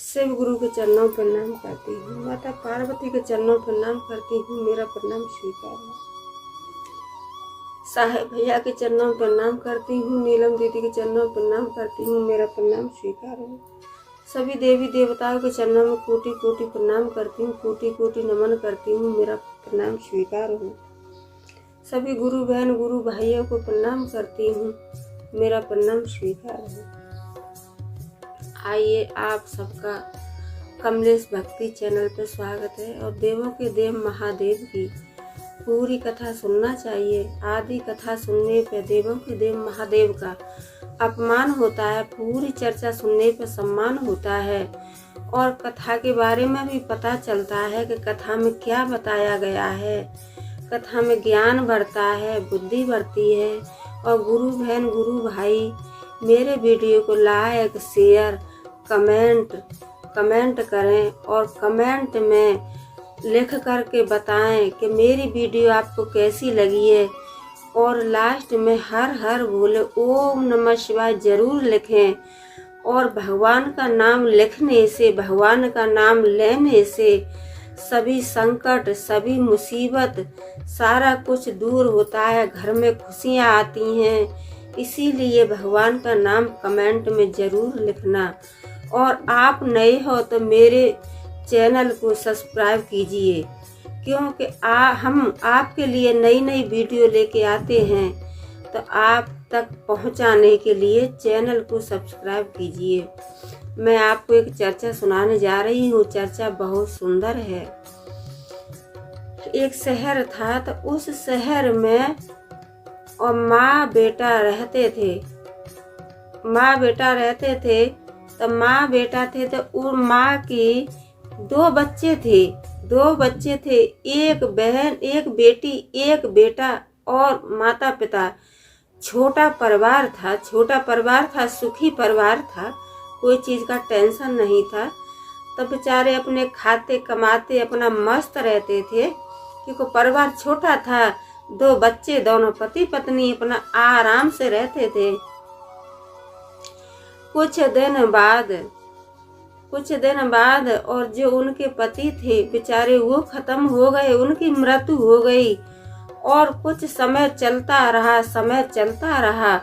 शिव गुरु के चरणों पर प्रणाम करती हूँ, माता पार्वती के चरणों पर प्रणाम करती हूँ, मेरा प्रणाम स्वीकार है। साहेब भैया के चरणों पर प्रणाम करती हूँ, नीलम दीदी के चरणों पर प्रणाम करती हूँ, मेरा प्रणाम स्वीकार है। सभी देवी देवताओं के चरणों में कोटि कोटि प्रणाम करती हूँ, कोटि कोटि नमन करती हूँ, मेरा प्रणाम स्वीकार हो। सभी गुरु बहन गुरु भाइयों को प्रणाम करती हूँ, मेरा प्रणाम स्वीकार हो। आइए आप सबका कमलेश भक्ति चैनल पर स्वागत है और देवों के देव महादेव की पूरी कथा सुनना चाहिए। आदि कथा सुनने पर देवों के देव महादेव का अपमान होता है, पूरी चर्चा सुनने पर सम्मान होता है और कथा के बारे में भी पता चलता है कि कथा में क्या बताया गया है। कथा में ज्ञान बढ़ता है, बुद्धि बढ़ती है। और गुरु बहन गुरु भाई मेरे वीडियो को लाइक शेयर कमेंट करें और कमेंट में लिख करके बताएं कि मेरी वीडियो आपको कैसी लगी है। और लास्ट में हर हर बोले ओम नमः शिवाय जरूर लिखें। और भगवान का नाम लिखने से, भगवान का नाम लेने से सभी संकट, सभी मुसीबत, सारा कुछ दूर होता है, घर में खुशियाँ आती हैं। इसीलिए भगवान का नाम कमेंट में जरूर लिखना। और आप नए हो तो मेरे चैनल को सब्सक्राइब कीजिए, क्योंकि हम आपके लिए नई नई वीडियो लेके आते हैं, तो आप तक पहुंचाने के लिए चैनल को सब्सक्राइब कीजिए। मैं आपको एक चर्चा सुनाने जा रही हूँ। चर्चा बहुत सुंदर है। एक शहर था, तो उस शहर में और माँ बेटा रहते थे। तो माँ बेटा थे तो उस माँ की दो बच्चे थे, एक बहन, एक बेटी, एक बेटा और माता पिता। छोटा परिवार था, सुखी परिवार था, कोई चीज का टेंशन नहीं था। तो बेचारे अपने खाते कमाते अपना मस्त रहते थे, क्योंकि परिवार छोटा था। दो बच्चे, दोनों पति पत्नी अपना आराम से रहते थे। कुछ दिन बाद और जो उनके पति थे बेचारे वो खत्म हो गए, उनकी मृत्यु हो गई। और कुछ समय चलता रहा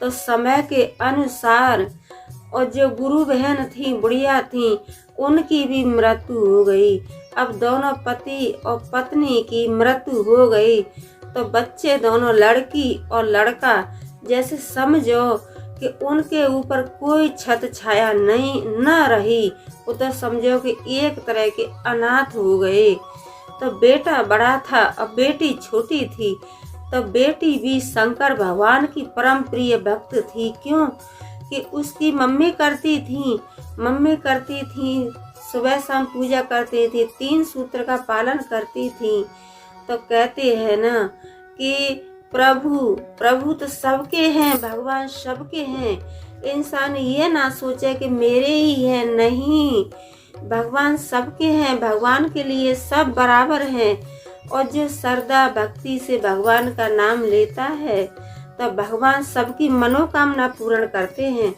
तो समय के अनुसार और जो गुरु बहन थी, बुढ़िया थी, उनकी भी मृत्यु हो गई। अब दोनों पति और पत्नी की मृत्यु हो गई तो बच्चे दोनों, लड़की और लड़का, जैसे समझो कि उनके ऊपर कोई छत छाया न रही। वो तो समझो कि एक तरह के अनाथ हो गए। तो बेटा बड़ा था और बेटी छोटी थी। तो बेटी भी शंकर भगवान की परम प्रिय भक्त थी। क्यों कि उसकी मम्मी करती थी, सुबह शाम पूजा करती थी, 3 सूत्र का पालन करती थी। तो कहते हैं ना कि प्रभु तो सबके हैं, भगवान सबके हैं। इंसान ये ना सोचे कि मेरे ही हैं, नहीं, भगवान सबके हैं। भगवान के लिए सब बराबर हैं। और जो श्रद्धा भक्ति से भगवान का नाम लेता है तो भगवान सबकी मनोकामना पूर्ण करते हैं।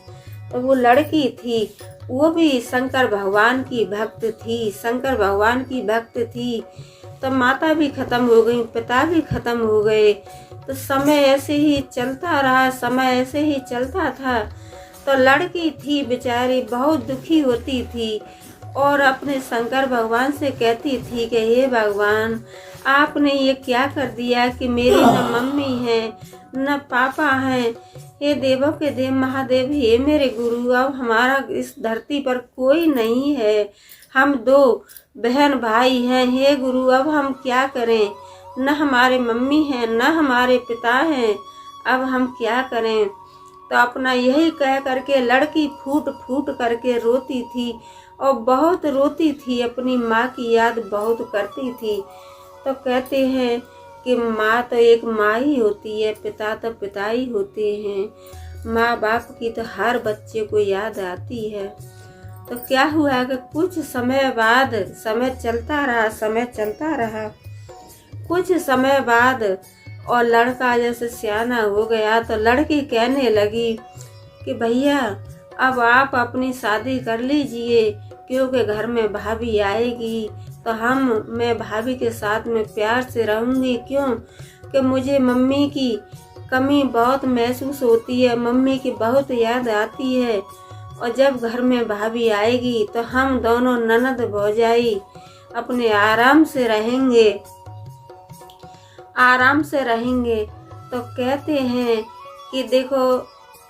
तो वो लड़की थी, वो भी शंकर भगवान की भक्त थी। तो माता भी खत्म हो गई, पिता भी खत्म हो गए। तो समय ऐसे ही चलता था। तो लड़की थी बेचारी बहुत दुखी होती थी और अपने शंकर भगवान से कहती थी कि हे भगवान, आपने ये क्या कर दिया कि मेरी न मम्मी है न पापा हैं। हे देवों के देव महादेव, हे मेरे गुरु, अब हमारा इस धरती पर कोई नहीं है। हम 2 बहन भाई हैं। हे गुरु, अब हम क्या करें? न हमारे मम्मी हैं न हमारे पिता हैं, अब हम क्या करें? तो अपना यही कह करके लड़की फूट करके रोती थी और बहुत रोती थी, अपनी माँ की याद बहुत करती थी। तो कहते हैं कि माँ तो एक माँ ही होती है, पिता तो पिता ही होते हैं। माँ बाप की तो हर बच्चे को याद आती है। तो क्या हुआ कि कुछ समय बाद, समय चलता रहा कुछ समय बाद और लड़का जैसे सियाना हो गया तो लड़की कहने लगी कि भैया अब आप अपनी शादी कर लीजिए, क्योंकि घर में भाभी आएगी तो मैं भाभी के साथ में प्यार से रहूँगी। क्यों कि मुझे मम्मी की कमी बहुत महसूस होती है, मम्मी की बहुत याद आती है। और जब घर में भाभी आएगी तो हम दोनों ननद भौजाई अपने आराम से रहेंगे। तो कहते हैं कि देखो,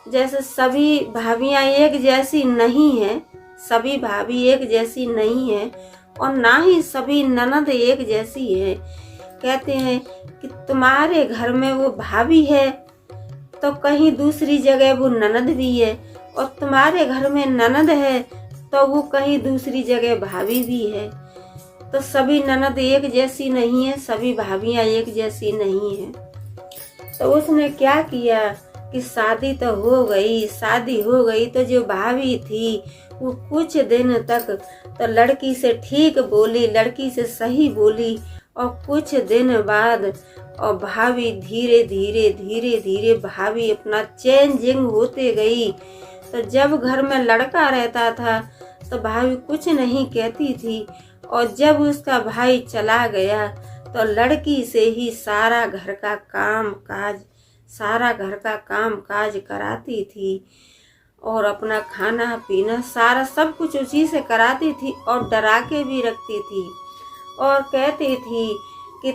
जैसे सभी भाभियां एक जैसी नहीं है, सभी भाभी एक जैसी नहीं है और ना ही सभी ननद एक जैसी है। कहते हैं कि तुम्हारे घर में वो भाभी है तो कहीं दूसरी जगह वो ननद भी है, और तुम्हारे घर में ननद है तो वो कहीं दूसरी जगह भाभी भी है। तो सभी ननद एक जैसी नहीं है, सभी भाभियां एक जैसी नहीं है। तो उसने क्या किया कि शादी हो गई तो जो भाभी थी वो कुछ दिन तक तो लड़की से ठीक बोली, लड़की से सही बोली, और कुछ दिन बाद और भाभी धीरे धीरे भाभी अपना चेंजिंग होते गई। तो जब घर में लड़का रहता था तो भाभी कुछ नहीं कहती थी, और जब उसका भाई चला गया तो लड़की से ही सारा घर का काम काज कराती थी, और अपना खाना पीना सारा सब कुछ उसी से कराती थी, और डरा के भी रखती थी। और कहती थी कि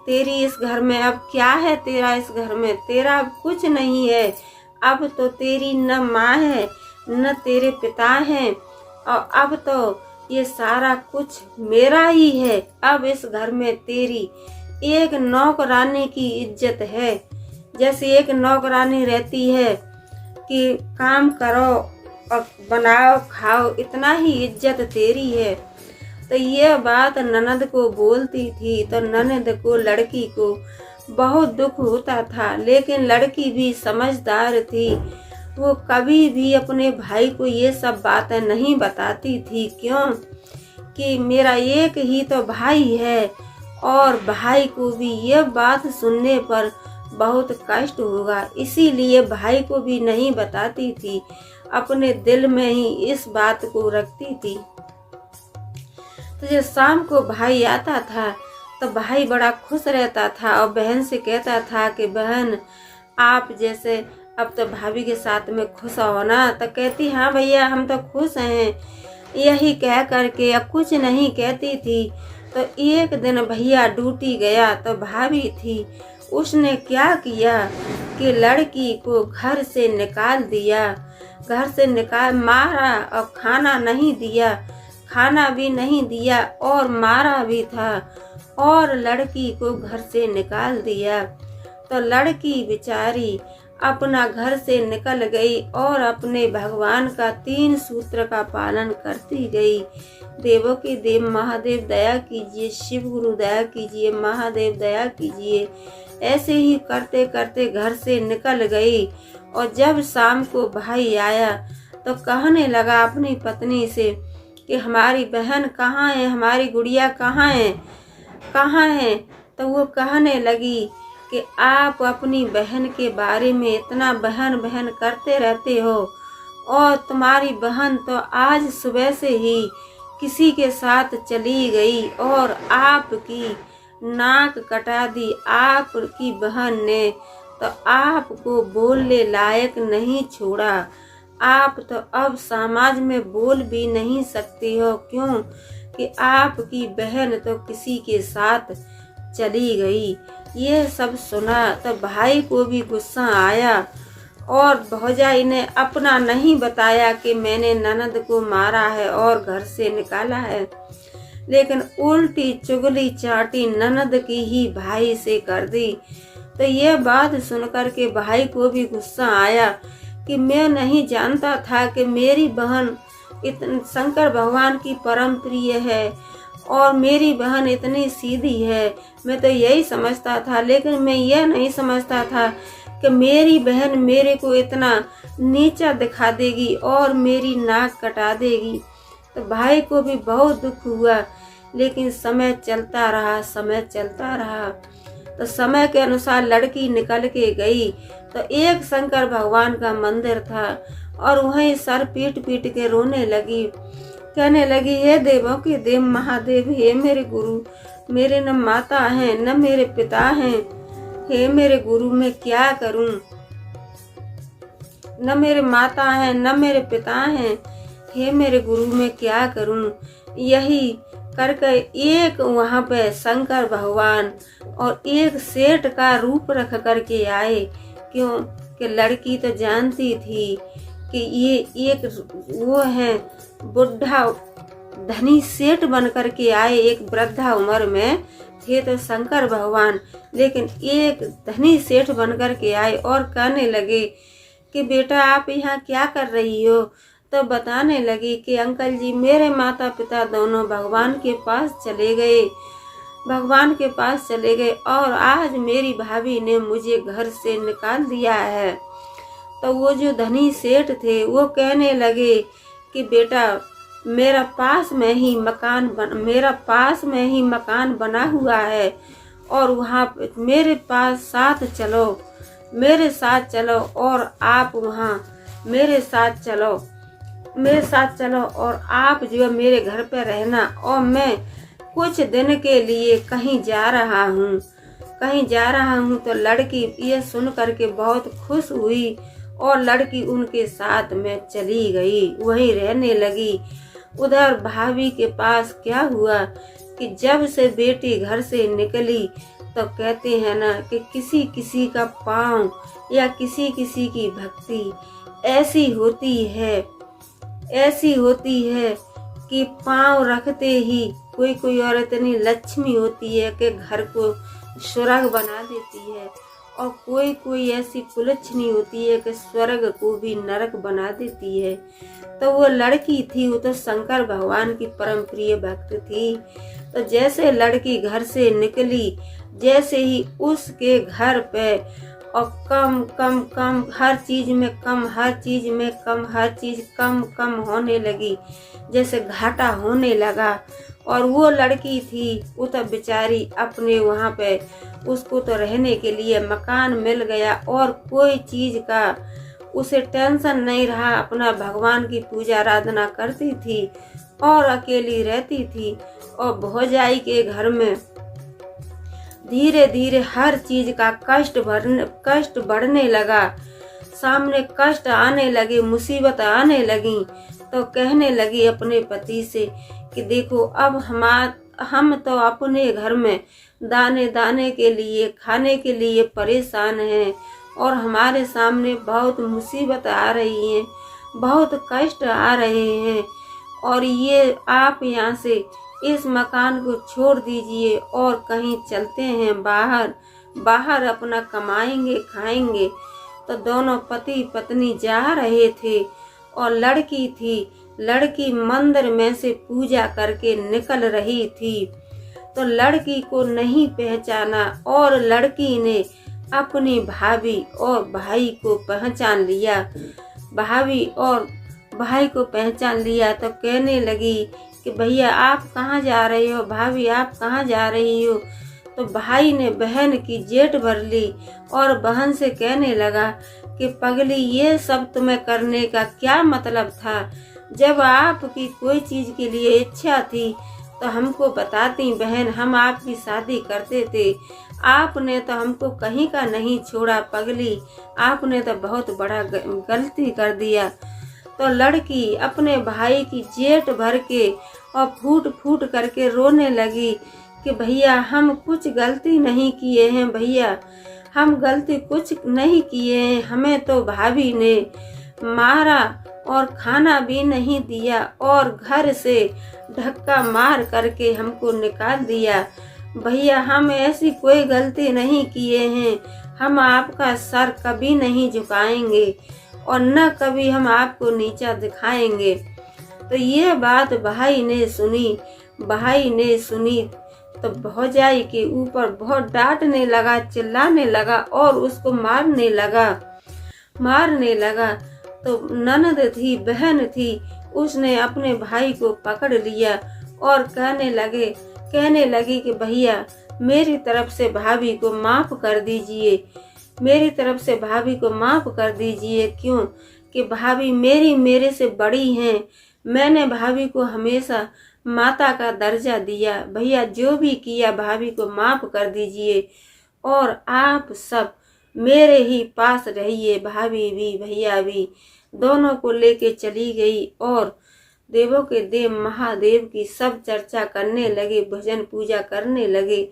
तेरी इस घर में अब क्या है, तेरा इस घर में तेरा अब कुछ नहीं है, अब तो तेरी न माँ है न तेरे पिता हैं, और अब तो ये सारा कुछ मेरा ही है। अब इस घर में तेरी एक नौकरानी की इज्जत है, जैसे एक नौकरानी रहती है कि काम करो और बनाओ खाओ, इतना ही इज्जत तेरी है। तो ये बात ननद को बोलती थी तो ननद को, लड़की को बहुत दुख होता था, लेकिन लड़की भी समझदार थी, वो कभी भी अपने भाई को ये सब बातें नहीं बताती थी। क्यों कि मेरा एक ही तो भाई है, और भाई को भी ये बात सुनने पर बहुत कष्ट होगा, इसीलिए भाई को भी नहीं बताती थी, अपने दिल में ही इस बात को रखती थी। तो जब शाम को भाई आता था तो भाई बड़ा खुश रहता था और बहन से कहता था कि बहन, आप जैसे अब तो भाभी के साथ में खुश हो ना। तो कहती हाँ भैया हम तो खुश हैं, यही कह करके अब कुछ नहीं कहती थी। तो एक दिन भैया ड्यूटी गया तो भाभी थी, उसने क्या किया कि लड़की को घर से निकाल दिया, मारा, और खाना भी नहीं दिया और मारा भी था, और लड़की को घर से निकाल दिया। तो लड़की बेचारी अपना घर से निकल गई और अपने भगवान का 3 सूत्र का पालन करती गई। देवों के देव महादेव दया कीजिए, शिव गुरु दया कीजिए, महादेव दया कीजिए। ऐसे ही करते करते घर से निकल गई, और जब शाम को भाई आया तो कहने लगा अपनी पत्नी से कि हमारी बहन कहाँ है, हमारी गुड़िया कहाँ है। तो वो कहने लगी कि आप अपनी बहन के बारे में इतना बहन करते रहते हो, और तुम्हारी बहन तो आज सुबह से ही किसी के साथ चली गई और आपकी नाक कटा दी। आपकी बहन ने तो आपको बोलने लायक नहीं छोड़ा, आप तो अब समाज में बोल भी नहीं सकती हो। क्यों कि आपकी बहन तो किसी के साथ चली गई। ये सब सुना तो भाई को भी गुस्सा आया, और भौजाई ने अपना नहीं बताया कि मैंने ननद को मारा है और घर से निकाला है, लेकिन उल्टी चुगली चाटी ननद की ही भाई से कर दी। तो ये बात सुनकर के भाई को भी गुस्सा आया कि मैं नहीं जानता था कि मेरी बहन शंकर भगवान की परम प्रिय है और मेरी बहन इतनी सीधी है। मैं तो यही समझता था, लेकिन मैं यह नहीं समझता था कि मेरी बहन मेरे को इतना नीचा दिखा देगी और मेरी नाक कटा देगी। तो भाई को भी बहुत दुख हुआ, लेकिन समय चलता रहा। तो समय के अनुसार लड़की निकल के गई। तो एक शंकर भगवान का मंदिर था, और वहीं सर पीट पीट के रोने लगी। कहने लगी, हे देवों के देव महादेव, हे मेरे गुरु, मेरे न माता हैं न मेरे पिता हैं। हे मेरे गुरु, मैं क्या करूं? न मेरे माता हैं न मेरे पिता हैं। हे मेरे गुरु, मैं क्या करूं? यही करके एक वहां पे शंकर भगवान और एक सेठ का रूप रख करके आए। क्यों कि लड़की तो जानती थी कि ये एक वो है बुढ़ा धनी सेठ बन करके आए, एक वृद्धा उम्र में थे तो शंकर भगवान, लेकिन एक धनी सेठ बन करके आए और कहने लगे कि बेटा आप यहाँ क्या कर रही हो? तो बताने लगी कि अंकल जी, मेरे माता पिता दोनों भगवान के पास चले गए, भगवान के पास चले गए और आज मेरी भाभी ने मुझे घर से निकाल दिया है। तो वो जो धनी सेठ थे वो कहने लगे कि बेटा मेरा पास में ही मकान बना हुआ है और वहाँ मेरे साथ चलो और आप वहाँ मेरे साथ चलो और आप जो मेरे घर पे रहना, और मैं कुछ दिन के लिए कहीं जा रहा हूँ। तो लड़की ये सुन करके बहुत खुश हुई और लड़की उनके साथ में चली गई, वहीं रहने लगी। उधर भाभी के पास क्या हुआ कि जब से बेटी घर से निकली तो कहते हैं ना कि किसी किसी का पाँव या किसी किसी की भक्ति ऐसी होती है कि पाँव रखते ही कोई और इतनी लक्ष्मी होती है कि घर को स्वर्ग बना देती है, और कोई ऐसी कुलच्छनी होती है कि स्वर्ग को भी नरक बना देती है। तो वो लड़की थी, वो तो शंकर भगवान की परम प्रिय भक्त थी। तो जैसे लड़की घर से निकली, जैसे ही उसके घर पे और कम हर चीज कम होने लगी, जैसे घाटा होने लगा। और वो लड़की थी, वो तो बेचारी अपने वहाँ पे उसको तो रहने के लिए मकान मिल गया और कोई चीज का उसे टेंशन नहीं रहा। अपना भगवान की पूजा आराधना करती थी और अकेली रहती थी। और भौजाई के घर में धीरे धीरे हर चीज का कष्ट बढ़ने लगा, सामने कष्ट आने लगे, मुसीबत आने लगी। तो कहने लगी अपने पति से कि देखो अब हम तो अपने घर में दाने के लिए खाने के लिए परेशान हैं और हमारे सामने बहुत मुसीबत आ रही है, बहुत कष्ट आ रहे हैं, और ये आप यहाँ से इस मकान को छोड़ दीजिए और कहीं चलते हैं बाहर अपना कमाएंगे खाएंगे। तो दोनों पति पत्नी जा रहे थे और लड़की मंदिर में से पूजा करके निकल रही थी। तो लड़की को नहीं पहचाना और लड़की ने अपनी भाभी और भाई को पहचान लिया। तो कहने लगी कि भैया आप कहाँ जा रहे हो, भाभी आप कहाँ जा रही हो? तो भाई ने बहन की जेट भर ली और बहन से कहने लगा कि पगली, ये सब तुम्हें करने का क्या मतलब था? जब आपकी कोई चीज के लिए इच्छा थी तो हमको बताती बहन, हम आपकी शादी करते थे। आपने तो हमको कहीं का नहीं छोड़ा पगली, आपने तो बहुत बड़ा गलती कर दिया। तो लड़की अपने भाई की जेट भर के और फूट करके रोने लगी कि भैया हम कुछ गलती नहीं किए हैं, भैया हम गलती कुछ नहीं किए हैं, हमें तो भाभी ने मारा और खाना भी नहीं दिया और घर से धक्का मार करके हमको निकाल दिया। भैया हम ऐसी कोई गलती नहीं किए हैं, हम आपका सर कभी नहीं झुकाएंगे और न कभी हम आपको नीचा दिखाएंगे। तो ये बात भाई ने सुनी तो भौजाई के ऊपर बहुत डांटने लगा, चिल्लाने लगा और उसको मारने लगा। तो ननद थी, बहन थी, उसने अपने भाई को पकड़ लिया और कहने लगी कि भैया मेरी तरफ से भाभी को माफ कर दीजिए, क्यों कि भाभी मेरे से बड़ी हैं, मैंने भाभी को हमेशा माता का दर्जा दिया। भैया जो भी किया भाभी को माफ कर दीजिए और आप सब मेरे ही पास रहिए। भाभी भी भैया भी दोनों को लेके चली गई और देवों के देव महादेव की सब चर्चा करने लगे, भजन पूजा करने लगे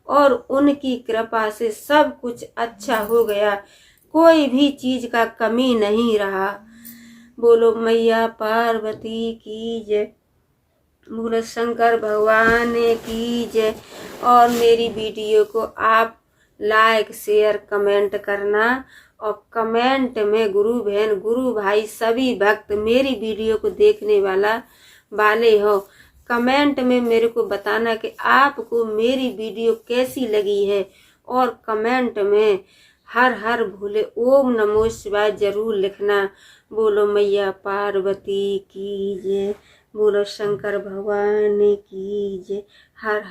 और उनकी कृपा से सब कुछ अच्छा हो गया, कोई भी चीज का कमी नहीं रहा। बोलो मैया पार्वती की जय, बोलो शंकर भगवान की जय। और मेरी वीडियो को आप लाइक शेयर कमेंट करना और कमेंट में गुरु बहन गुरु भाई सभी भक्त मेरी वीडियो को देखने वाले हो, कमेंट में मेरे को बताना कि आपको मेरी वीडियो कैसी लगी है और कमेंट में हर हर भोले ओम नमो शिवाय जरूर लिखना। बोलो मैया पार्वती की जय, बोलो शंकर भगवान की जय। हर